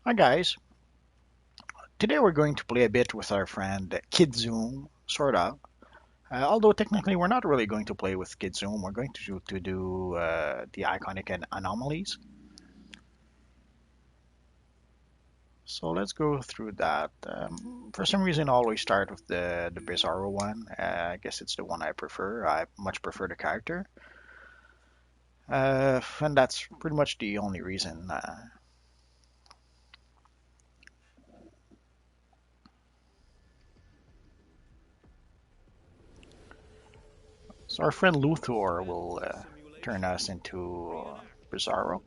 Hi guys, today we're going to play a bit with our friend Kid Zoom, sort of. Although technically we're not really going to play with Kid Zoom, we're going to do the iconic anomalies. So let's go through that. For some reason, I always start with the Bizarro one. I guess it's the one I prefer. I much prefer the character, and that's pretty much the only reason. So our friend Luthor will turn us into Bizarro.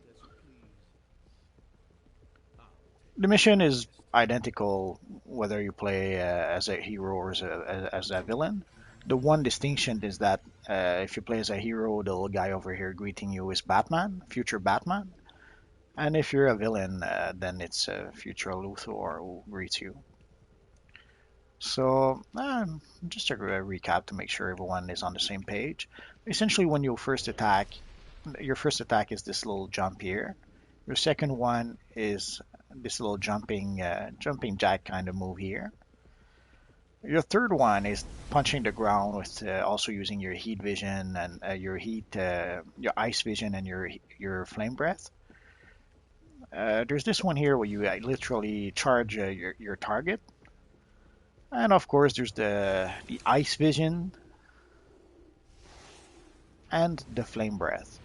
The mission is identical whether you play as a hero or as a villain. The one distinction is that if you play as a hero, the little guy over here greeting you is Batman, future Batman. And if you're a villain, then it's future Luthor who greets you. So, just a recap to make sure everyone is on the same page. Essentially, when you first attack, your first attack is this little jump here. Your second one is this little jumping jack kind of move here. Your third one is punching the ground with also using your heat vision and your ice vision and your flame breath. There's this one here where you literally charge your target, and of course there's the ice vision and the flame breath.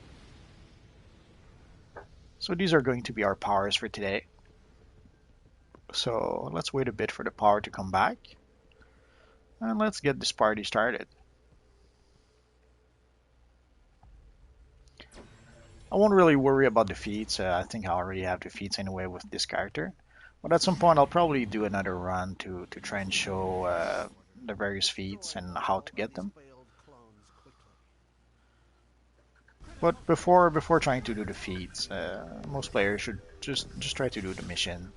So these are going to be our powers for today. So let's wait a bit for the power to come back. And let's get this party started. I won't really worry about the feats. I think I already have the feats anyway with this character. But at some point I'll probably do another run to try and show the various feats and how to get them. But before trying to do the feats, most players should just try to do the mission.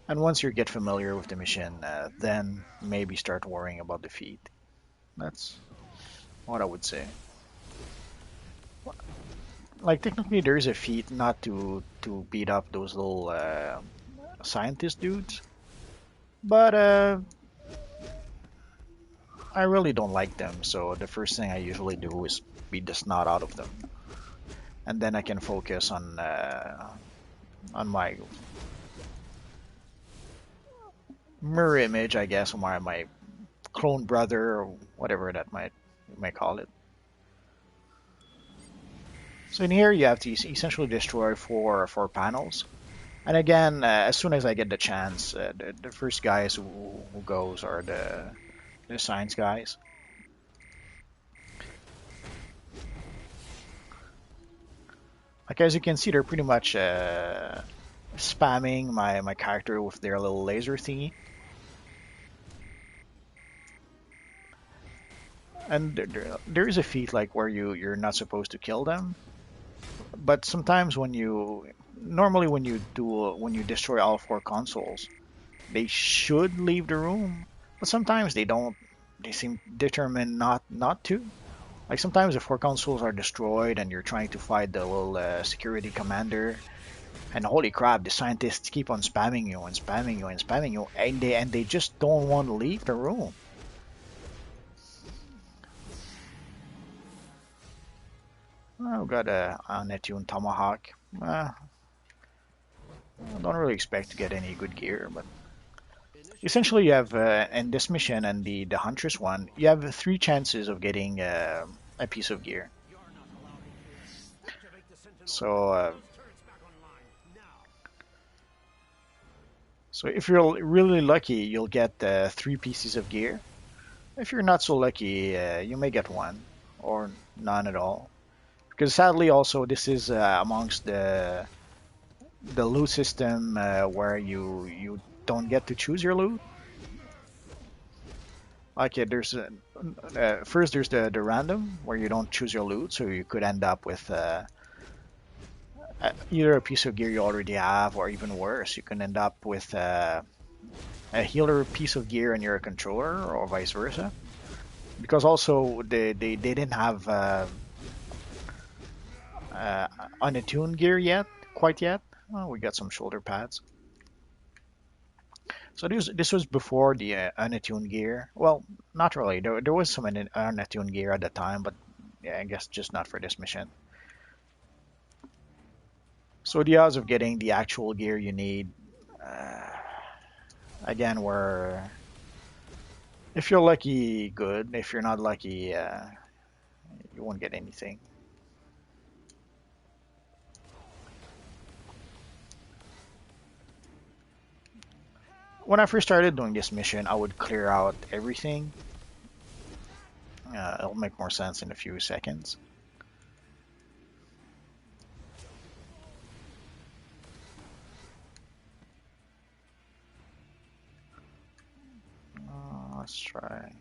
And once you get familiar with the mission, then maybe start worrying about the feat. That's what I would say. Like technically, there is a feat not to beat up those little scientist dudes, but I really don't like them. So the first thing I usually do is beat the snot out of them, and then I can focus on my mirror image, I guess, or my clone brother or whatever that might call it. So in here you have to essentially destroy four panels. And again, as soon as I get the chance, the first guys who goes are the science guys. Like as you can see, they're pretty much spamming my character with their little laser thingy. And there is a feat like where you're not supposed to kill them, but sometimes normally when you destroy all four consoles, they should leave the room, but sometimes they don't. They seem determined not to. Like sometimes the four consoles are destroyed and you're trying to fight the little security commander, and holy crap, the scientists keep on spamming you and spamming you and spamming you, and they just don't want to leave the room. I've got a Neptune Tomahawk. I don't really expect to get any good gear, but essentially you have in this mission and the Huntress one, you have three chances of getting a piece of gear. So so if you're really lucky, you'll get three pieces of gear. If you're not so lucky, you may get one or none at all. Because sadly, also this is amongst the loot system where you don't get to choose your loot. Like there's first there's the random where you don't choose your loot, so you could end up with either a piece of gear you already have, or even worse, you can end up with a healer piece of gear and you're a controller, or vice versa. Because also they didn't have unattuned gear yet, quite yet. Oh, we got some shoulder pads. So this was before the unattuned gear. Well, not really. There was some unattuned gear at the time, but yeah, I guess just not for this mission. So the odds of getting the actual gear you need, uh, again, were if you're lucky, good. If you're not lucky, you won't get anything. When I first started doing this mission, I would clear out everything. It'll make more sense in a few seconds. Let's try.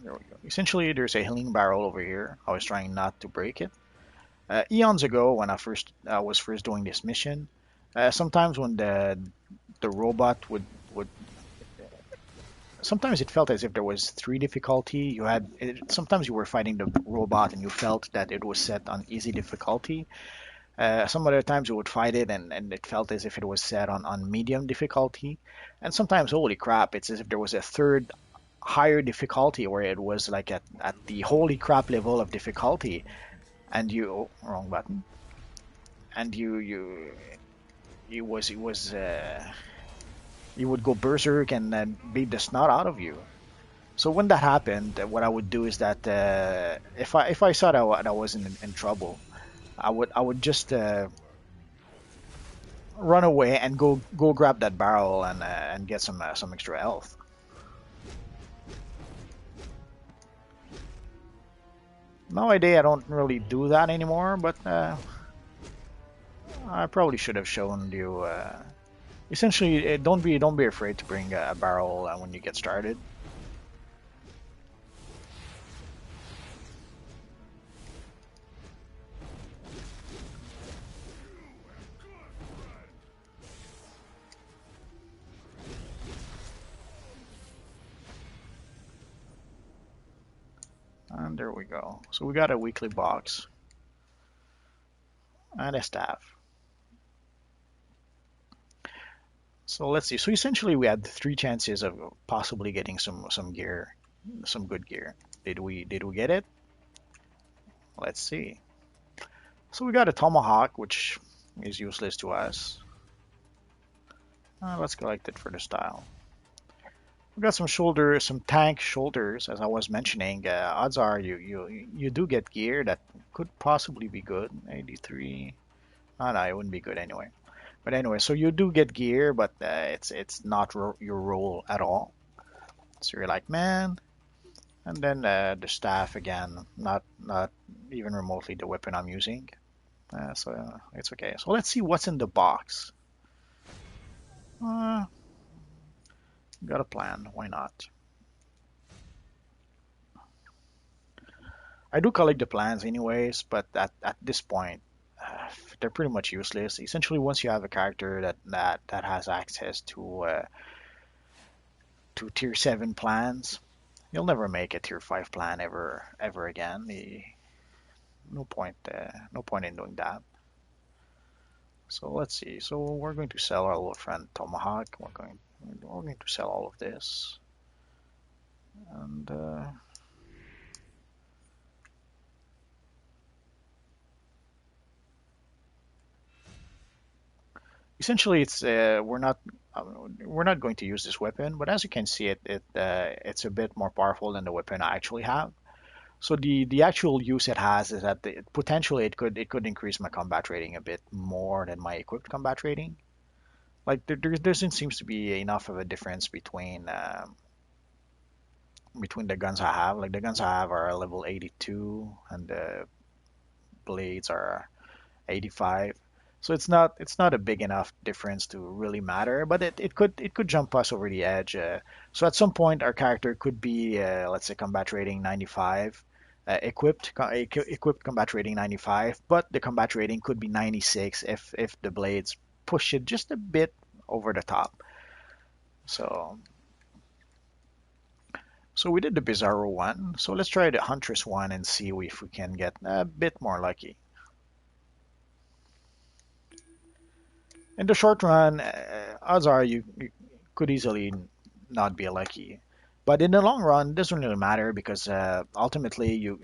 There we go. Essentially, there's a healing barrel over here. I was trying not to break it. Eons ago, when I was first doing this mission, sometimes when the robot would sometimes it felt as if there was three difficulty. Sometimes you were fighting the robot and you felt that it was set on easy difficulty. Some other times you would fight it and it felt as if it was set on medium difficulty. And sometimes, holy crap, it's as if there was a third higher difficulty where it was like at the holy crap level of difficulty. And you, oh, wrong button. And it was you would go berserk and beat the snot out of you. So when that happened, what I would do is that if I saw that I was in trouble, I would just run away and go grab that barrel and get some extra health. Nowadays I don't really do that anymore, but I probably should have shown you. Essentially, don't be afraid to bring a barrel when you get started. And there we go. So we got a weekly box and a staff. So let's see. So essentially, we had three chances of possibly getting some gear, some good gear. Did we get it? Let's see. So we got a tomahawk, which is useless to us. Let's collect it for the style. We got some tank shoulders, as I was mentioning. Odds are you do get gear that could possibly be good. 83. Oh, no, it wouldn't be good anyway. But anyway, so you do get gear, but it's not your role at all. So you're like, man. And then the staff again, not even remotely the weapon I'm using. So it's okay. So let's see what's in the box. Uh, got a plan. Why not? I do collect the plans anyways, but at this point, they're pretty much useless. Essentially, once you have a character that has access to tier 7 plans, you'll never make a tier 5 plan ever again. No point in doing that. So let's see. So we're going to sell our little friend Tomahawk. We're going to sell all of this, and essentially we're not going to use this weapon. But as you can see, it's a bit more powerful than the weapon I actually have. So the actual use it has is that potentially it could increase my combat rating a bit more than my equipped combat rating. Like there doesn't seems to be enough of a difference between the guns I have. Like the guns I have are level 82 and the blades are 85. So it's not a big enough difference to really matter, but it could jump us over the edge. So at some point our character could be let's say combat rating 95, equipped combat rating 95, but the combat rating could be 96 if the blades push it just a bit over the top. So so we did the Bizarro one. So let's try the Huntress one and see if we can get a bit more lucky. In the short run, odds are you could easily not be lucky. But in the long run, it doesn't really matter because ultimately,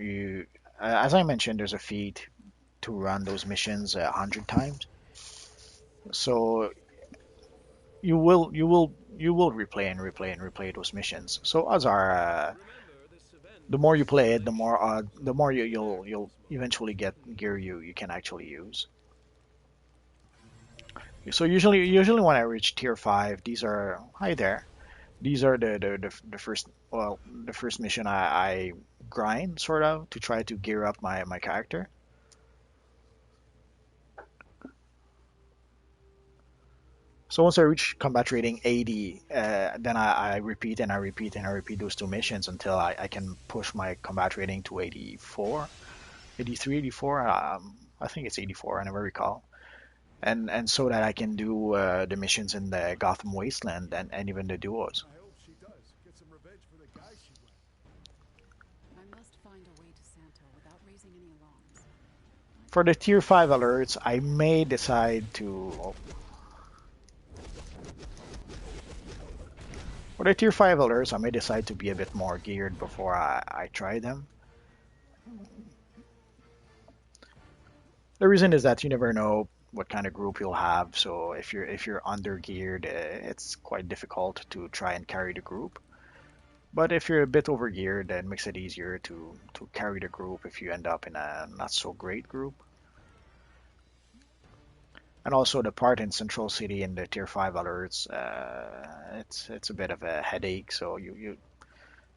as I mentioned, there's a feat to run those missions 100 times. So you will replay and replay and replay those missions. So odds are, the more you play it, the more you'll eventually get gear you can actually use. So usually when I reach tier 5, these are hi there. These are the first, well, the first mission I grind sort of to try to gear up my character. So once I reach combat rating 80, then I repeat and I repeat and I repeat those two missions until I can push my combat rating to 84, 83, 84. I think it's 84. I never recall. And so that I can do the missions in the Gotham Wasteland and even the duos. I hope she does. Get some revenge for the guy she went. I must find a way to Santo without raising any alarms. For the tier 5 alerts, I may decide to. For the tier 5 alerts, I may decide to be a bit more geared before I try them. The reason is that you never know what kind of group you'll have. So if you're under geared, it's quite difficult to try and carry the group. But if you're a bit over geared, then it makes it easier to carry the group if you end up in a not so great group. And also the part in Central City in the Tier 5 alerts, it's a bit of a headache. So you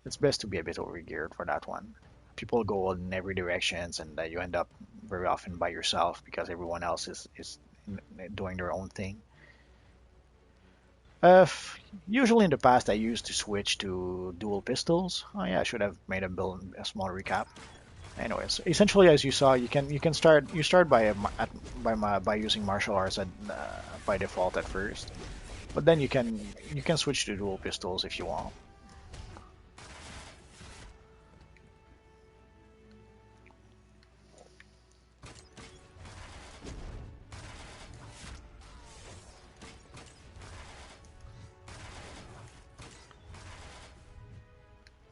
it's best to be a bit over geared for that one. People go in every directions, and you end up very often by yourself because everyone else is doing their own thing. Usually in the past, I used to switch to dual pistols. Oh yeah, I should have made a small recap. Anyways, essentially, as you saw, you start by using martial arts by default at first, but then you can switch to dual pistols if you want.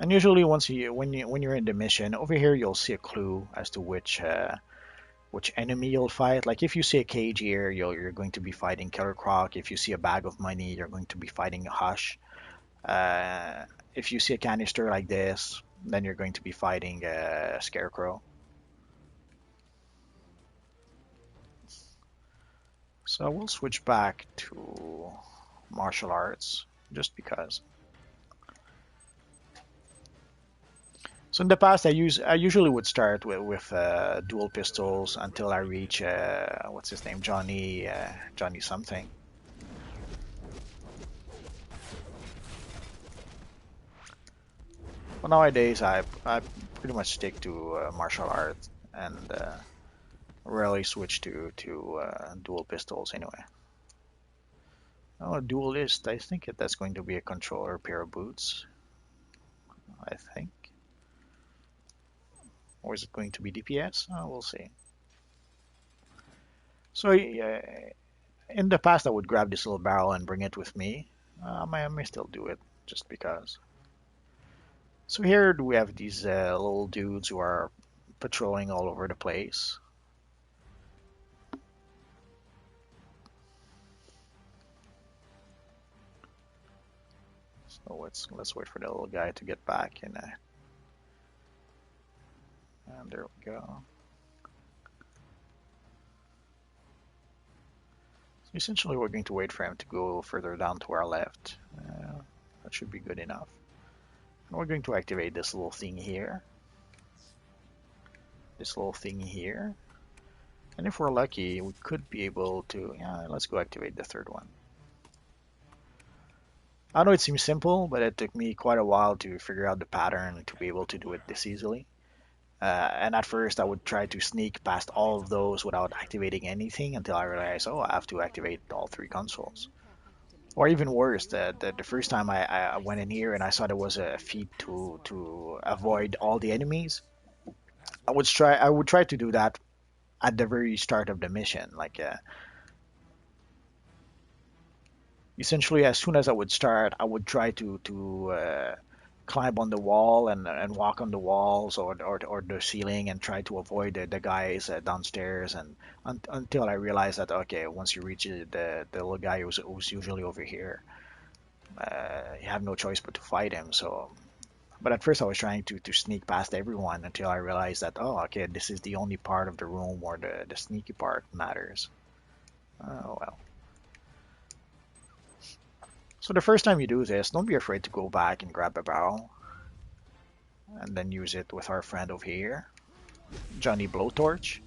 And usually, once you when you're in the mission over here, you'll see a clue as to which enemy you'll fight. Like if you see a cage here, you're going to be fighting Killer Croc. If you see a bag of money, you're going to be fighting Hush. If you see a canister like this, then you're going to be fighting Scarecrow. So we'll switch back to martial arts just because. So in the past, I usually would start with dual pistols until I reach what's his name, Johnny something. But nowadays, I pretty much stick to martial arts and rarely switch to dual pistols anyway. Oh, duelist. I think that's going to be a controller pair of boots. I think. Or is it going to be DPS? We'll see. So in the past, I would grab this little barrel and bring it with me. I may still do it just because. So here we have these little dudes who are patrolling all over the place. So let's wait for the little guy to get back and there we go. So essentially, we're going to wait for him to go further down to our left. That should be good enough. And we're going to activate this little thing here. This little thing here. And if we're lucky, we could be able to, yeah, let's go activate the third one. I know it seems simple, but it took me quite a while to figure out the pattern to be able to do it this easily. And at first, I would try to sneak past all of those without activating anything until I realized, oh, I have to activate all three consoles. Or even worse, the first time I went in here and I saw there was a feat to avoid all the enemies, I would try to do that at the very start of the mission. Like Essentially, as soon as I would start, I would try to climb on the wall and walk on the walls or the ceiling and try to avoid the guys downstairs and until I realized that okay, once you reach the little guy who's usually over here, you have no choice but to fight him. So, but at first I was trying to sneak past everyone until I realized that oh, okay, this is the only part of the room where the sneaky part matters. Oh well. So the first time you do this, don't be afraid to go back and grab a barrel and then use it with our friend over here, Johnny Blowtorch.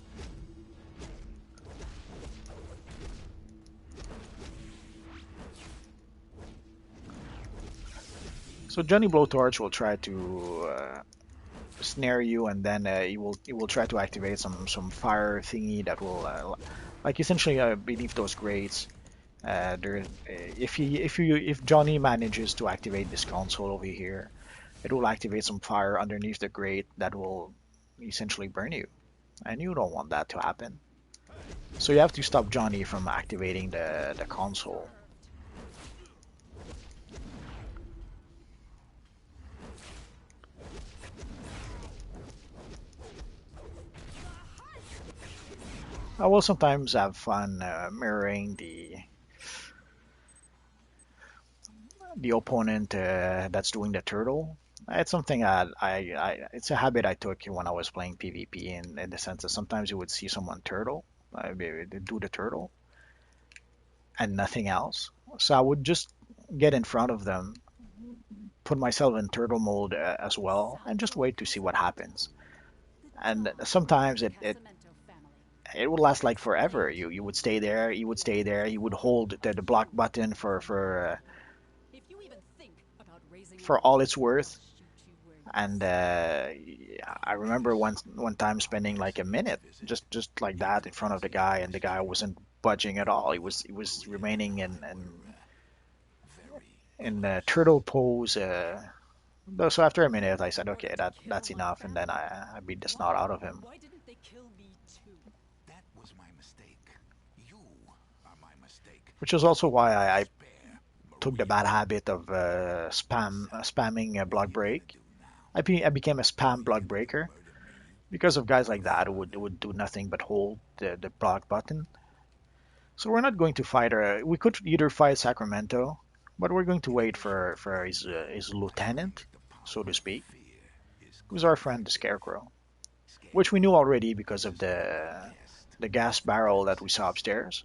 So Johnny Blowtorch will try to snare you, and then he will try to activate some fire thingy that will like essentially beneath those grates. There, if Johnny manages to activate this console over here, it will activate some fire underneath the grate that will essentially burn you, and you don't want that to happen. So you have to stop Johnny from activating the console. I will sometimes have fun mirroring the opponent that's doing the turtle. It's something it's a habit I took when I was playing PvP in the sense that sometimes you would see someone turtle, they do the turtle and nothing else. So I would just get in front of them, put myself in turtle mode as well, and just wait to see what happens. The And dawn of sometimes the it Casamento family. it would last like forever. Today, You would stay there, you would stay there, you would you hold the block will button if you even think about raising an for all alarm, it's I'll worth. shoot you where you And I remember one time spending like a minute just like that in front of the guy, and the guy wasn't budging at all. He was remaining in turtle pose. So after a minute, I said, okay, that's kill my enough, and then family. I beat the snot out of him. Why didn't they kill me too? That was my mistake. You are my mistake. Which is also why I Spare took the Maria. bad habit of spamming a block break. I became a spam block breaker because of guys like that who would do nothing but hold the block button. So we're not going to fight her. We could either fight Sacramento, but we're going to wait for his lieutenant, so to speak, who's our friend the Scarecrow, which we knew already because of the gas barrel that we saw upstairs.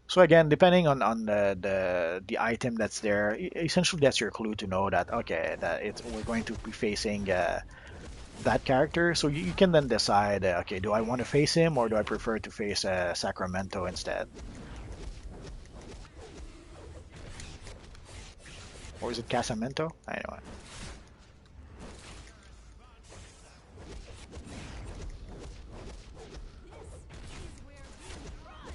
So again, depending on the item that's there, essentially that's your clue to know that okay, that we're going to be facing that character. So you can then decide, okay, do I want to face him or do I prefer to face Sacramento instead? Or is it Casamento? Anyway. This is where we run.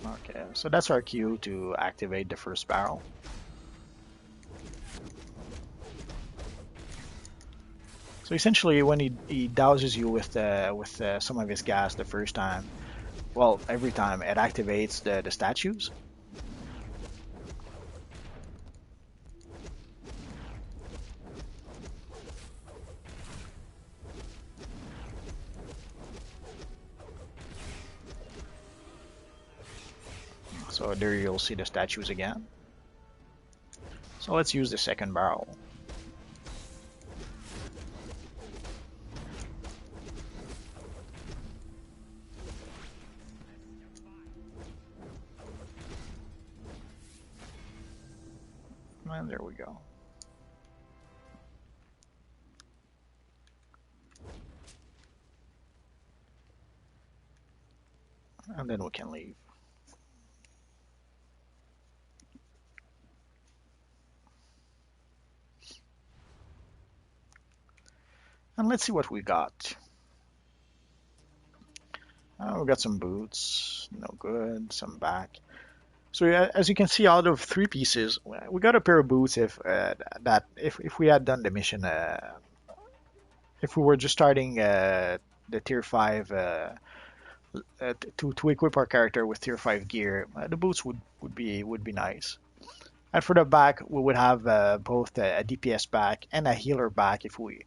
Okay, so that's our cue to activate the first barrel. So essentially, when he douses you with some of his gas the first time, well, every time it activates the statues. So there you'll see the statues again. So let's use the second barrel. And there we go. And then we can leave. And let's see what we got. We got some boots, no good. Some back. So as you can see, out of three pieces, we got a pair of boots. If we had done the mission, if we were just starting the tier five to equip our character with tier five gear, the boots would be nice. And for the back, we would have both a DPS back and a healer back if we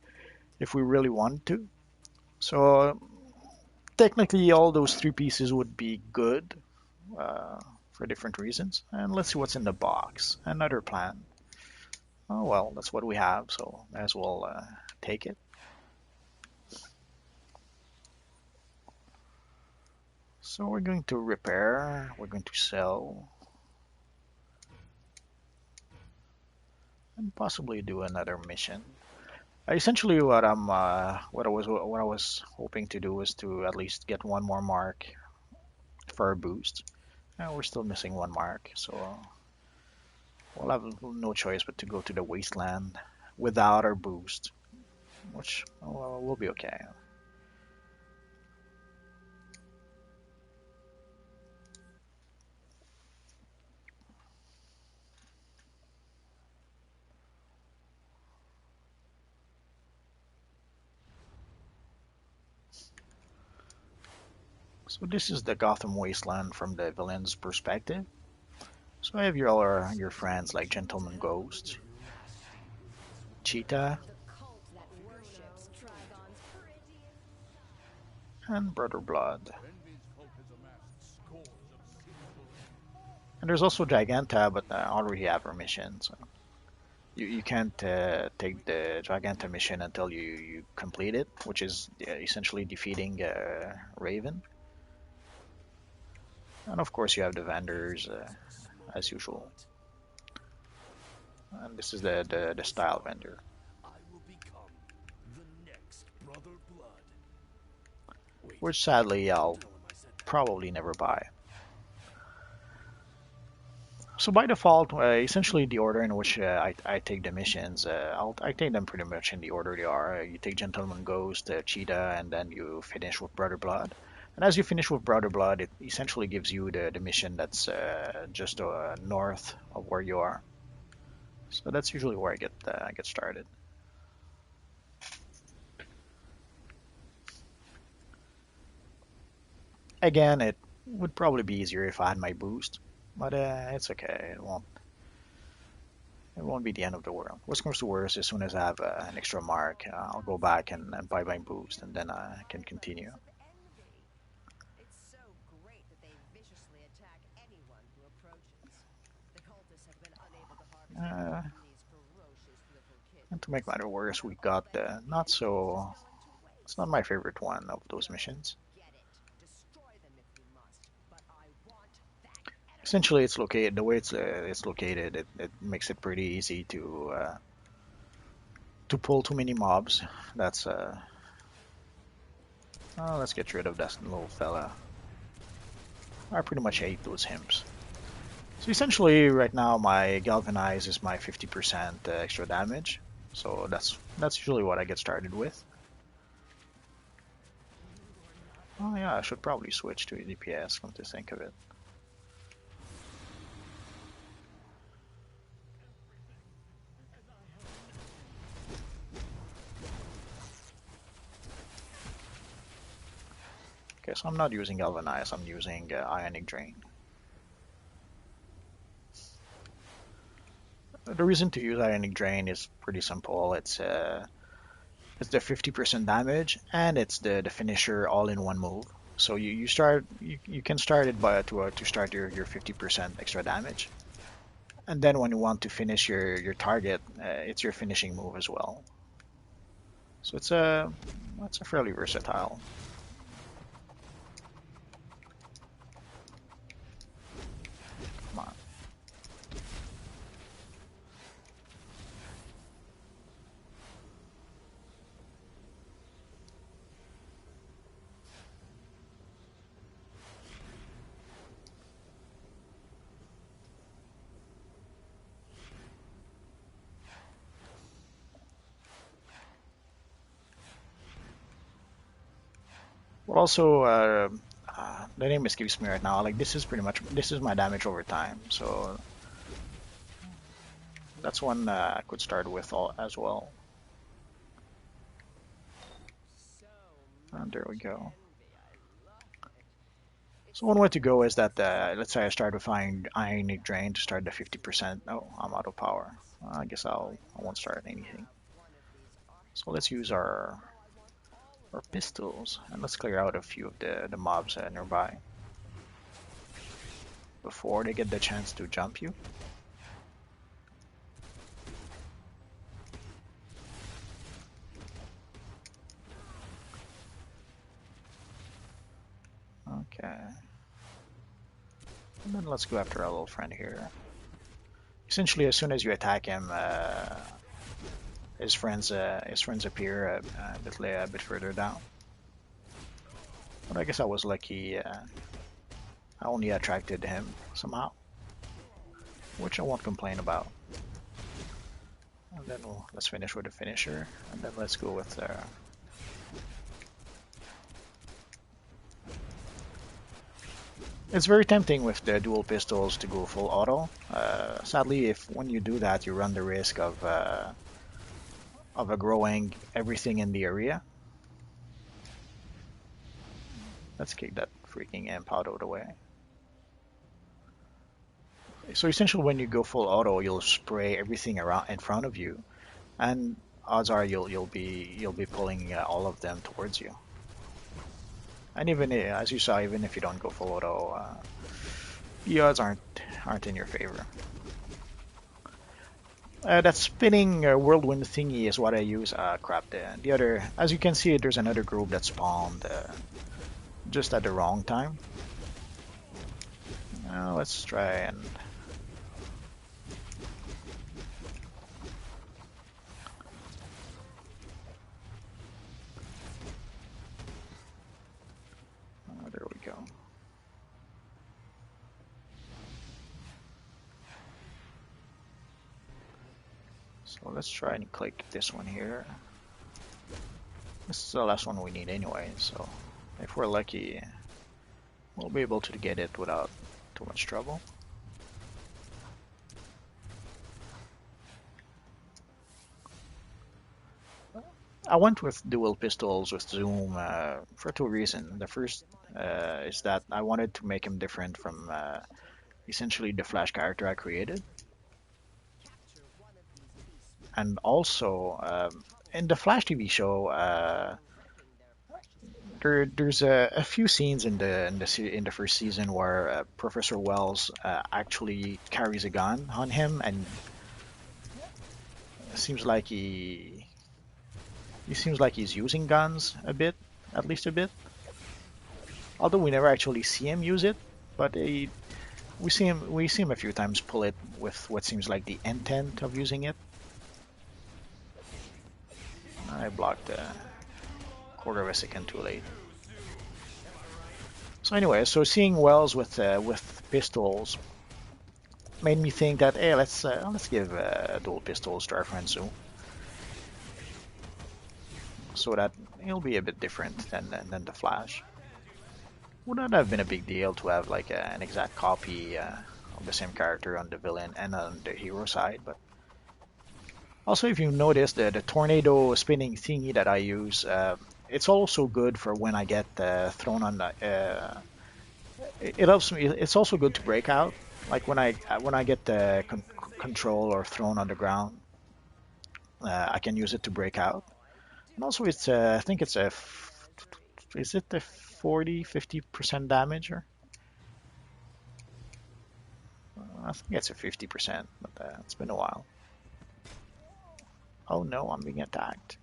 really wanted to. So technically, all those three pieces would be good uh, for different reasons. And let's see what's in the box. Another plan. Oh well, that's what we have, so may as well take it. So we're going to repair, we're going to sell, and possibly do another mission. Essentially, what I was hoping to do was to at least get one more mark for our boost. We're still missing one mark, so we'll have no choice but to go to the wasteland without our boost, which will be okay. So this is the Gotham wasteland from the villain's perspective. So I have your friends like Gentleman Ghost, Cheetah, and Brother Blood. Envy's cult has amassed scores of citizens. And there's also Giganta, but I already have her mission, so you can't take the Giganta mission until you complete it, which is essentially defeating Raven. And of course you have the vendors as usual. And this is the style vendor, I will become the next Brother Blood. Wait, which sadly I'll tell him I said that. probably never buy. So by default, essentially the order in which I take the missions, I take them pretty much in the order they are. You take Gentleman Ghost, Cheetah, and then you finish with Brother Blood. And as you finish with Brother Blood, it essentially gives you the mission that's just north of where you are. So that's usually where I get started. Again, it would probably be easier if I had my boost, but it's okay. It won't be the end of the world. Worst comes to worst, as soon as I have an extra mark, I'll go back and buy my boost, and then I can continue. It's so great that they viciously attack anyone who approaches. The cultists have been unable to harvest Uh, from these ferocious little kids. and to make matter worse, we got the not so. It's not my favorite one of those missions. Get it. Destroy them if you must, but I want that Essentially, it's located the way it's located. It makes it pretty easy to pull too many mobs. That's let's get rid of that little fella. I pretty much hate those hymns. So essentially, right now my galvanize is my 50% extra damage. So that's usually what I get started with. Oh yeah, I should probably switch to DPS. Come to think of it. Okay, so I'm not using galvanize. I'm using ionic drain. The reason to use ionic drain is pretty simple. It's the 50% damage and it's the finisher all in one move. So you can start it by to start your 50% extra damage, and then when you want to finish your target, it's your finishing move as well. So it's a fairly versatile. Come on. Well, also the name escapes me right now. Like this is pretty much this is my damage over time. So that's one I could start with all, as well. So And there we much go. envy. I love it. It's So one way to go is that let's say I start with Ionic Drain to start the 50%. Oh, I'm out of power. I guess I won't start anything. have one of these So let's use now I want all of our them. pistols and let's clear out a few of the mobs nearby before they get the chance to jump you. Okay. And then let's go after our little friend here. Essentially, as soon as you attack him, his friends appear a bit further down. But I guess I was lucky. I only attracted him somehow, which I won't complain about. And then let's finish with the finisher, and then let's go with. It's very tempting with the dual pistols to go full auto. Sadly, if when you do that, you run the risk of growing everything in the area. Let's kick that freaking imp out of the way. So essentially, when you go full auto, you'll spray everything around in front of you, and odds are you'll be pulling all of them towards you. And even as you saw, even if you don't go full auto, the odds aren't in your favor. That spinning whirlwind thingy is what I use. Crap. The other, as you can see, there's another group that spawned just at the wrong time. Let's try and. There we go. So let's try and click this one here. This is the last one we need anyway, so if we're lucky, we'll be able to get it without too much trouble. I went with dual pistols with Zoom for two reasons. The first is that I wanted to make him different from essentially the Flash character I created. Capture one of these beasts And also, in the Flash TV show, ripping their precious there's a few scenes in the first season where Professor Wells actually carries a gun on him, and it seems like he seems like he's using guns a bit, at least a bit. Although we never actually see him use it, but we see him a few times pull it with what seems like the intent of using it. I blocked a quarter of a second too late. So anyway, so seeing Wells with pistols made me think that hey, let's give dual pistols to our friend Sue, so that it'll be a bit different than the Flash. Would not have been a big deal to have like an exact copy of the same character on the villain and on the hero side, but also if you notice the tornado spinning thingy that I use, it's also good for when I get thrown on the. It helps me. It's also good to break out, like when I get control or thrown on the ground. I can use it to break out. And also it's I think it's is it the 40-50% damage or I think it's a 50%, but it's been a while. Oh no, I'm being attacked.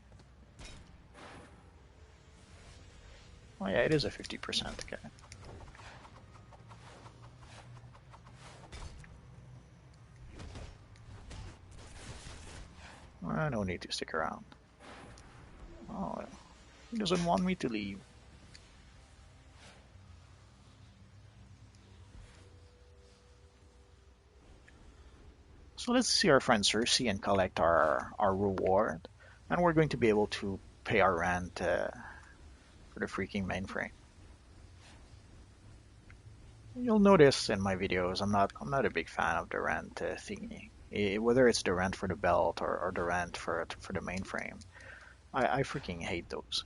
Oh yeah, it is a 50%. Okay. No need to stick around. Oh, he doesn't want me to leave. So let's see our friend Cersei and collect our reward. And we're going to be able to pay our rent for the freaking mainframe. You'll notice in my videos, I'm not a big fan of the rent thingy. Whether it's the rent for the belt or the rent for the mainframe, I freaking hate those.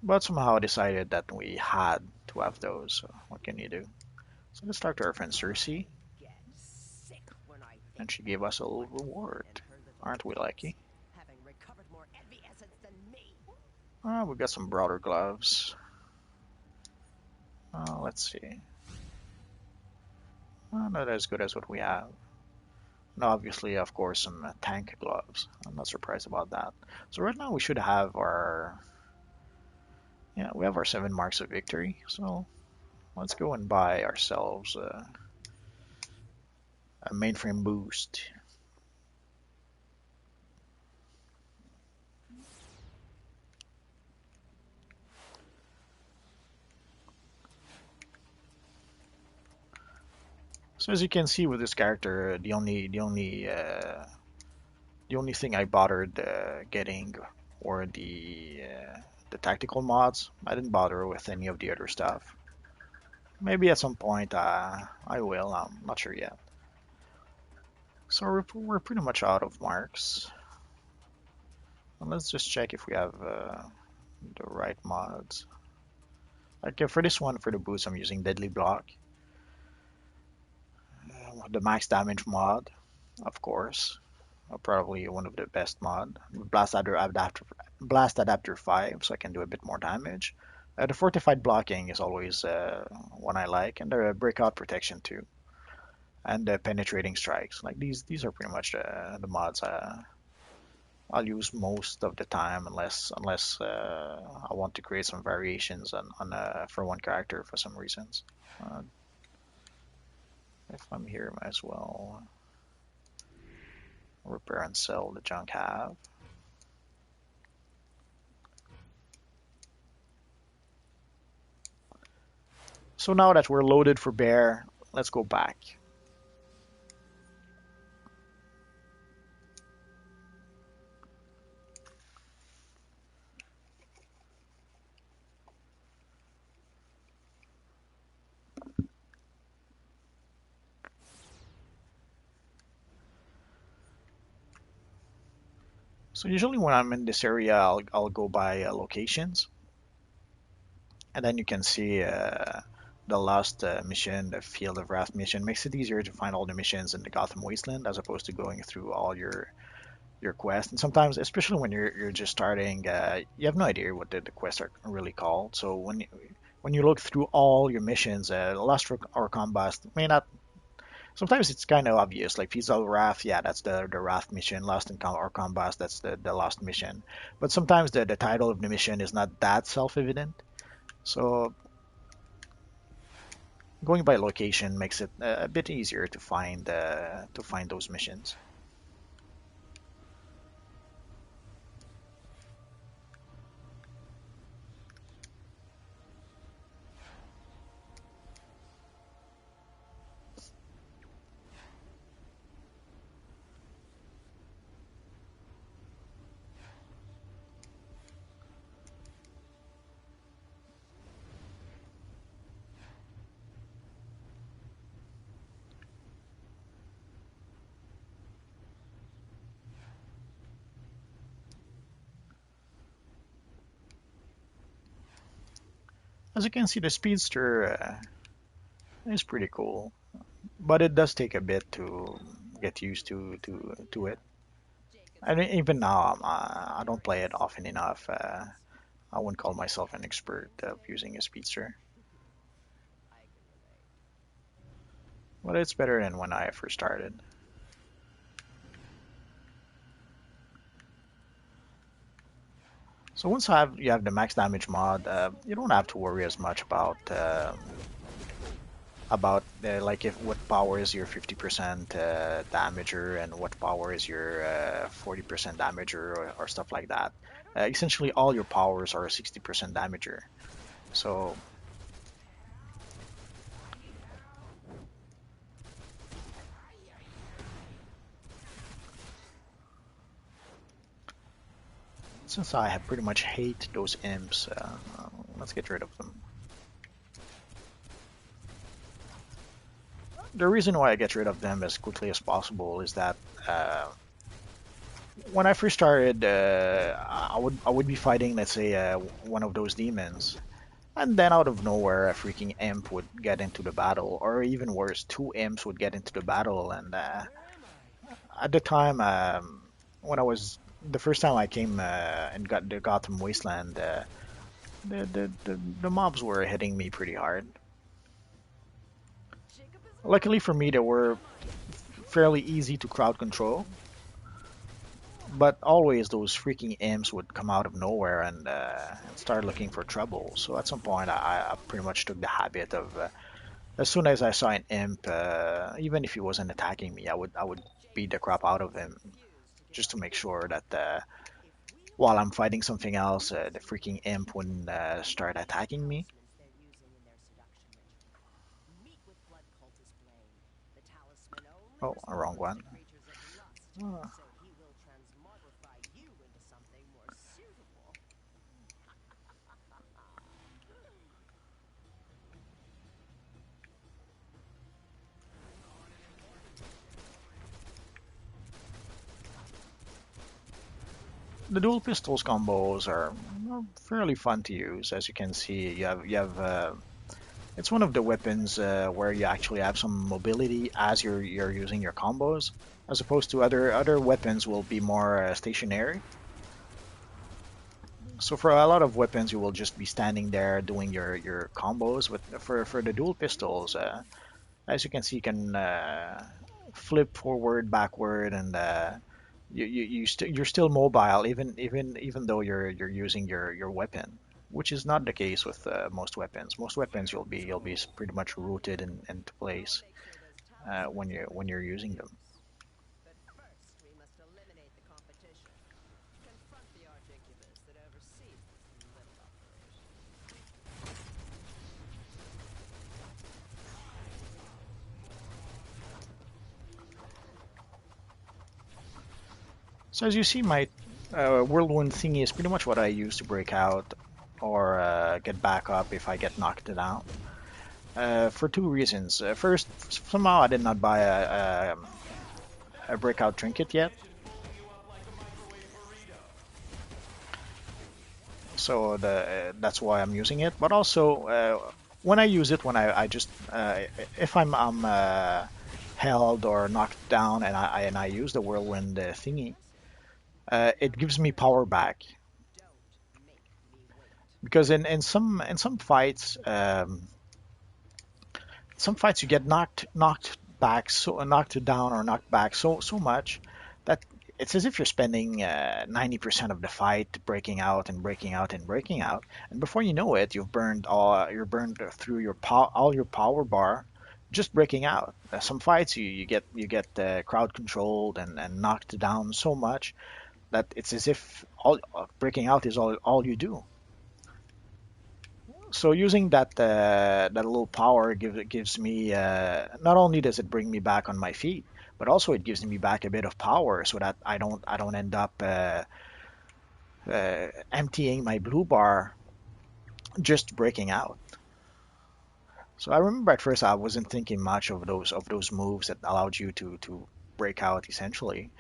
But somehow I decided that we had to have those. So what can you do? So let's talk to our friend Cersei, Get sick when I and think she about gave us a little Queen reward. and her little Aren't we kids lucky? having recovered more envy essence than me. We got some broader gloves. Let's see. Not as good as what we have. And obviously, of course, some tank gloves. I'm not surprised about that. So right now we should have our, yeah, we have our 7 marks of victory. So let's go and buy ourselves a mainframe boost. So as you can see with this character, the only thing I bothered getting were the tactical mods. I didn't bother with any of the other stuff. Maybe at some point I will. I'm not sure yet. So we're pretty much out of marks. And let's just check if we have the right mods. Like for this one, for the boost, I'm using Deadly Block. The max damage mod, of course. Probably one of the best mod. Blast Adapter 5, so I can do a bit more damage. The fortified blocking is always one I like, and the breakout protection too, and the penetrating strikes. Like these are pretty much the mods I'll use most of the time, unless I want to create some variations on for one character for some reasons. Uh, if I'm here, might as well repair and sell the junk have. So now that we're loaded for bear, let's go back. So usually when I'm in this area, I'll go by locations, and then you can see the last mission, the Field of Wrath mission. Makes it easier to find all the missions in the Gotham Wasteland as opposed to going through all your quests. And sometimes, especially when you're just starting, you have no idea what the quests are really called. So when you look through all your missions, Last or Combust may not. Sometimes it's kind of obvious, like Fields of Wrath, yeah, that's the Wrath mission. Lost in or Combust, that's the Lost mission. But sometimes the title of the mission is not that self-evident. So going by location makes it a bit easier to find those missions. As you can see, the Speedster is pretty cool, but it does take a bit to get used to it. I mean, even now, I don't play it often enough. I wouldn't call myself an expert of using a Speedster, I can relate. but it's better than when I first started. So once you have the max damage mod, you don't have to worry as much about like if what power is your 50% damager and what power is your 40% damager or stuff like that. Essentially, all your powers are 60% damager. So Since I have pretty much hate those imps, let's get rid of them. The reason why I get rid of them as quickly as possible is that when I first started, I would be fighting, let's say, one of those demons, and then out of nowhere, a freaking imp would get into the battle, or even worse, two imps would get into the battle. And at the time, when I was the first time I came and got the Gotham Wasteland, the mobs were hitting me pretty hard. Luckily for me, they were fairly easy to crowd control, but always those freaking imps would come out of nowhere and start looking for trouble. So at some point, I pretty much took the habit of as soon as I saw an imp, even if he wasn't attacking me, I would beat the crap out of him just to make sure that while I'm fighting something else, the freaking imp wouldn't start attacking me. Oh, a wrong one. Uh, the dual pistols combos are fairly fun to use. As you can see, you have it's one of the weapons where you actually have some mobility as you're using your combos, as opposed to other weapons will be more stationary. So for a lot of weapons, you will just be standing there doing your combos. With for the dual pistols, as you can see, you can flip forward, backward, and you're still mobile even though you're using your weapon, which is not the case with most weapons. Most weapons you'll be pretty much rooted into place when you're using them. But first, we must eliminate the competition. Confront the Articulus that oversees this little operation. So as you see, my whirlwind thingy is pretty much what I use to break out or get back up if I get knocked down. For two reasons. First, somehow I did not buy a breakout trinket yet, so that's why I'm using it. But also, when I use it, when I just if I'm held or knocked down and I use the whirlwind thingy, it gives me power back. Because in some fights, you get knocked back, so knocked down or knocked back so much that it's as if you're spending 90% of the fight breaking out and breaking out and breaking out, and before you know it, you're burned through all your power bar just breaking out. Some fights you get crowd controlled and knocked down so much that it's as if all breaking out is all you do. So using that little power gives me not only does it bring me back on my feet, but also it gives me back a bit of power so that I don't end up emptying my blue bar just breaking out. So I remember at first I wasn't thinking much of those moves that allowed you to break out essentially,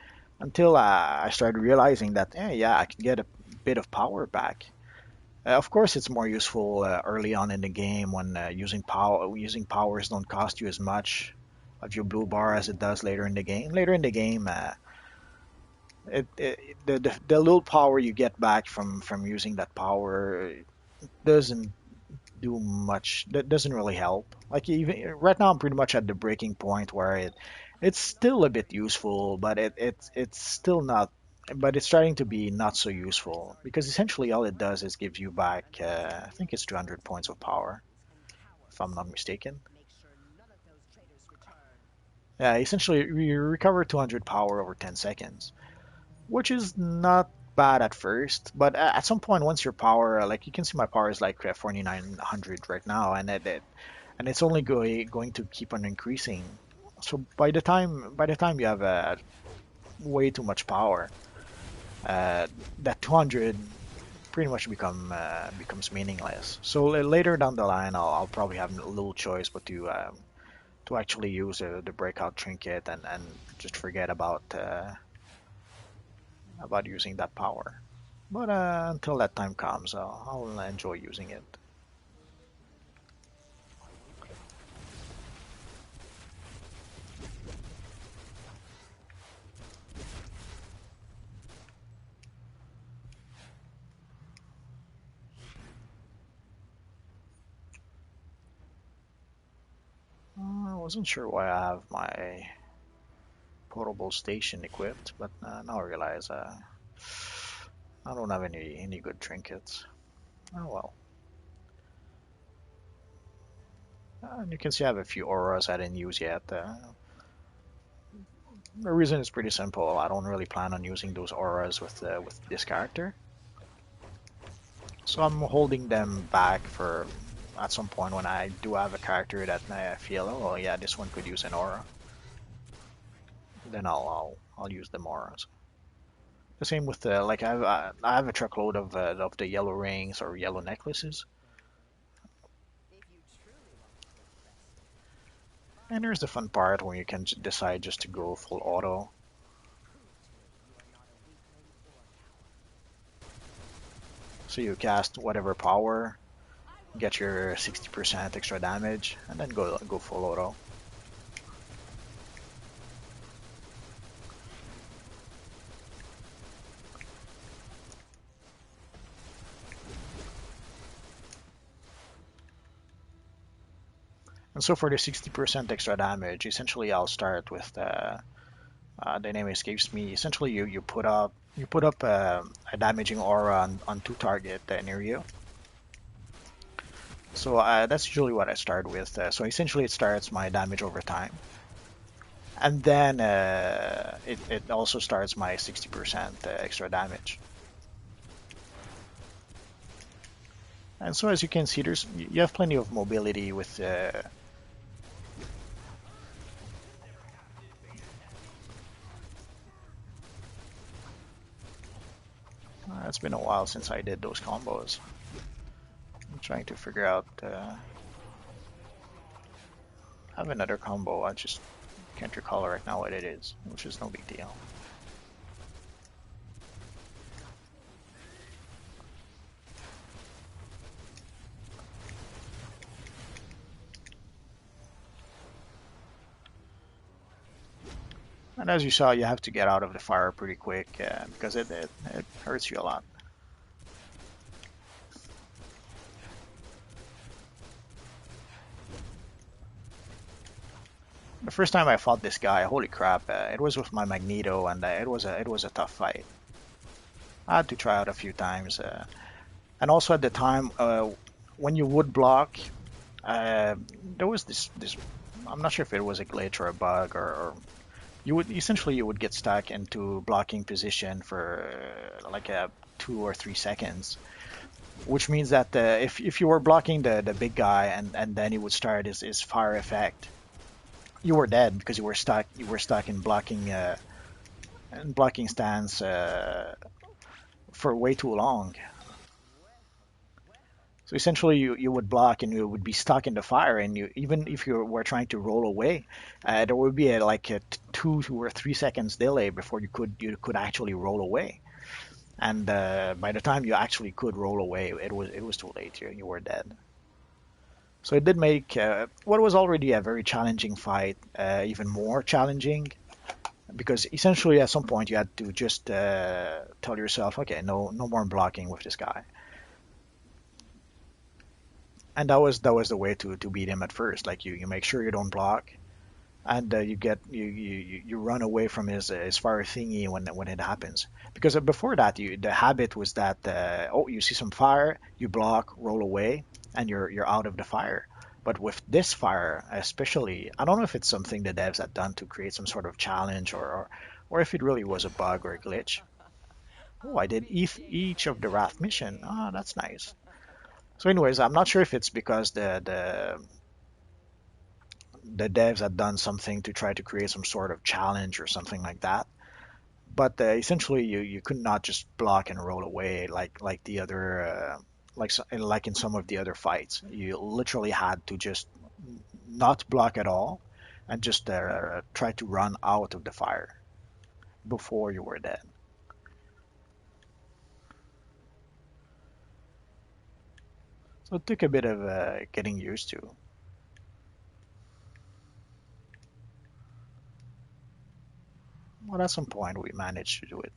until I started realizing that yeah, I can get a bit of power back. Of course, it's more useful early on in the game when using powers don't cost you as much of your blue bar as it does later in the game. Later in the game, the little power you get back from using that power doesn't do much. That doesn't really help. Like even right now, I'm pretty much at the breaking point where it's still a bit useful, but it's still not. But it's starting to be not so useful because essentially all it does is give you back. I think it's 200 points of power, if I'm not mistaken. Yeah, essentially you recover 200 power over 10 seconds, which is not bad at first, but at some point once your power, like you can see my power is like 4900 right now, and it's only going to keep on increasing. So by the time you have way too much power, uh, that 200 pretty much becomes meaningless. So later down the line, I'll probably have a little choice, but to actually use the breakout trinket and just forget about using that power. But until that time comes, I'll enjoy using it. I wasn't sure why I have my portable station equipped, but now I realize I don't have any good trinkets. Oh well. And you can see I have a few auras I didn't use yet. The reason is pretty simple. I don't really plan on using those auras with this character, so I'm holding them back for at some point when I do have a character that I feel, oh yeah, this one could use an aura. Then I'll use the auras. The same with the like I have a truckload of the yellow rings or yellow necklaces, If you truly want to impress me, and there's the fun part when you can decide just to go full auto. So you cast whatever power, get your 60% extra damage, and then go full auto. And so for the 60% extra damage, essentially I'll start with the name escapes me. Essentially you put up a damaging aura on two target near you. So that's usually what I start with. So essentially it starts my damage over time. And then it also starts my 60% extra damage. And so as you can see, you have plenty of mobility with it's been a while since I did those combos. I'm trying to figure out. I have another combo. I just can't recall right now what it is, which is no big deal. And as you saw, you have to get out of the fire pretty quick because it hurts you a lot. The first time I fought this guy, holy crap, it was with my Magneto, and it was a tough fight. I had to try out a few times, and also at the time when you would block, there was this. I'm not sure if it was a glitch or a bug, or you would get stuck into blocking position for like 2 or 3 seconds, which means that if you were blocking the big guy and then he would start his fire effect, you were dead because you were stuck in blocking stance for way too long. So essentially, you would block and you would be stuck in the fire, and you even if you were trying to roll away, there would be like a 2 or 3 seconds delay before you could actually roll away. And by the time you actually could roll away, it was too late. You were dead. So it did make what was already a very challenging fight even more challenging, because essentially at some point you had to just tell yourself, okay, no more blocking with this guy. And that was the way to beat him at first. Like you make sure you don't block, and you run away from his fire thingy when it happens. Because before that, the habit was that oh, you see some fire, you block, roll away, and you're out of the fire. But with this fire, especially, I don't know if it's something the devs had done to create some sort of challenge, or if it really was a bug or a glitch. Oh, I did each of the Wrath mission. Oh, that's nice. So, anyways, I'm not sure if it's because the devs had done something to try to create some sort of challenge or something like that. But essentially, you could not just block and roll away like the other like in some of the other fights. You literally had to just not block at all and just try to run out of the fire before you were dead. So it took a bit of getting used to. But at some point, we managed to do it.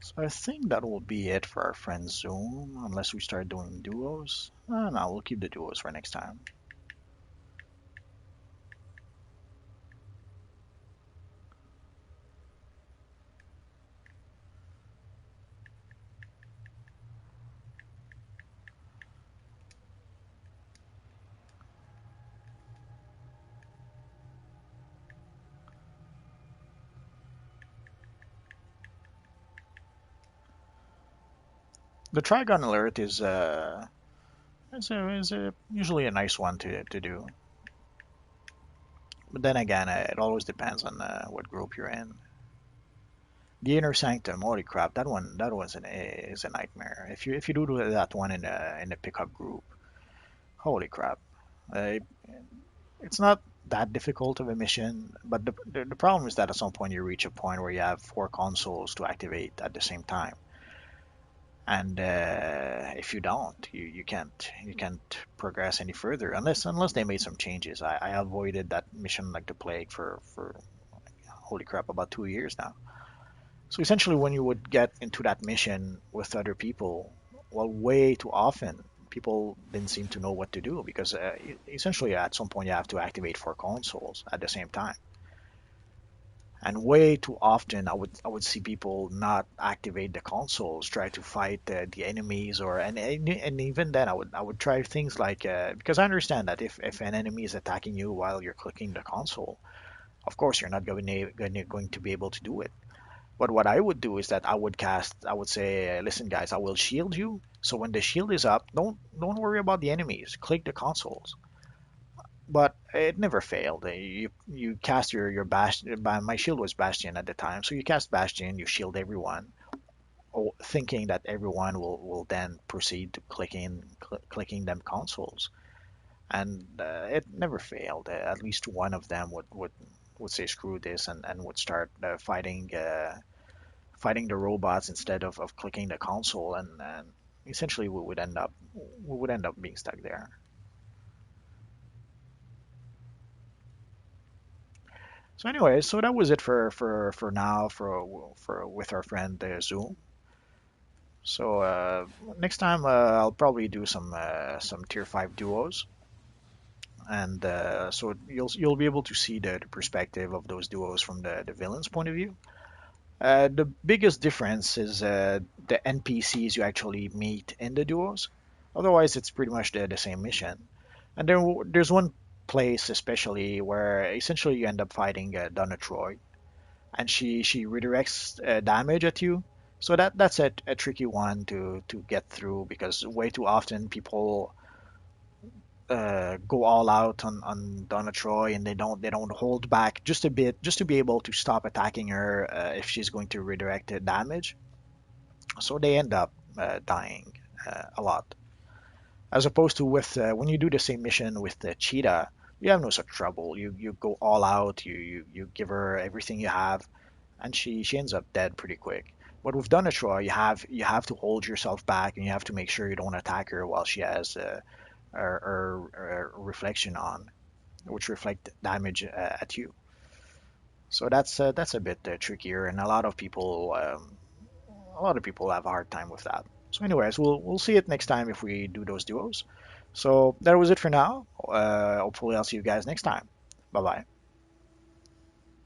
So I think that will be it for our friend Zoom, unless we start doing duos. No, we'll keep the duos for next time. The Trigon alert is usually a nice one to do. But then again, it always depends on what group you're in. The Inner Sanctum, holy crap, that was is a nightmare. If you do that one in a pickup group, holy crap, uh, it's not that difficult of a mission. But the problem is that at some point you reach a point where you have four consoles to activate at the same time, and if you don't, you can't progress any further unless they made some changes. I avoided that mission like the plague for holy crap about 2 years now. So essentially, when you would get into that mission with other people, well, way too often people didn't seem to know what to do because essentially at some point you have to activate four consoles at the same time. And way too often I would see people not activate the consoles, try to fight the enemies, or and even then I would try things like because I understand that if an enemy is attacking you while you're clicking the console, of course you're not going to be able to do it. But what I would do is that I would say, listen, guys, I will shield you. So when the shield is up, don't worry about the enemies. Click the consoles. But it never failed. You cast your bastion. My shield was bastion at the time, so you cast bastion, you shield everyone, thinking that everyone will then proceed to clicking them consoles, and it never failed. At least one of them would say screw this and would start fighting the robots instead of clicking the console, and essentially we would end up being stuck there. So anyway, so that was it for now for with our friend Zoom. So next time I'll probably do some tier 5 duos, and so you'll be able to see the perspective of those duos from the villain's point of view. The biggest difference is the NPCs you actually meet in the duos. Otherwise, it's pretty much the same mission. And there's one place especially where essentially you end up fighting Donna Troy, and she redirects damage at you. So that's a tricky one to get through because way too often people go all out on Donna Troy, and they don't hold back just a bit just to be able to stop attacking her if she's going to redirect the damage. So they end up dying a lot. As opposed to with when you do the same mission with the cheetah, you have no such trouble. You go all out. You give her everything you have, and she ends up dead pretty quick. But with Donna Troy, you have to hold yourself back, and you have to make sure you don't attack her while she has or reflection on, which reflect damage at you. So that's a bit trickier, and a lot of people have a hard time with that. So, anyways, we'll see it next time if we do those duos. So that was it for now. Hopefully, I'll see you guys next time. Bye bye.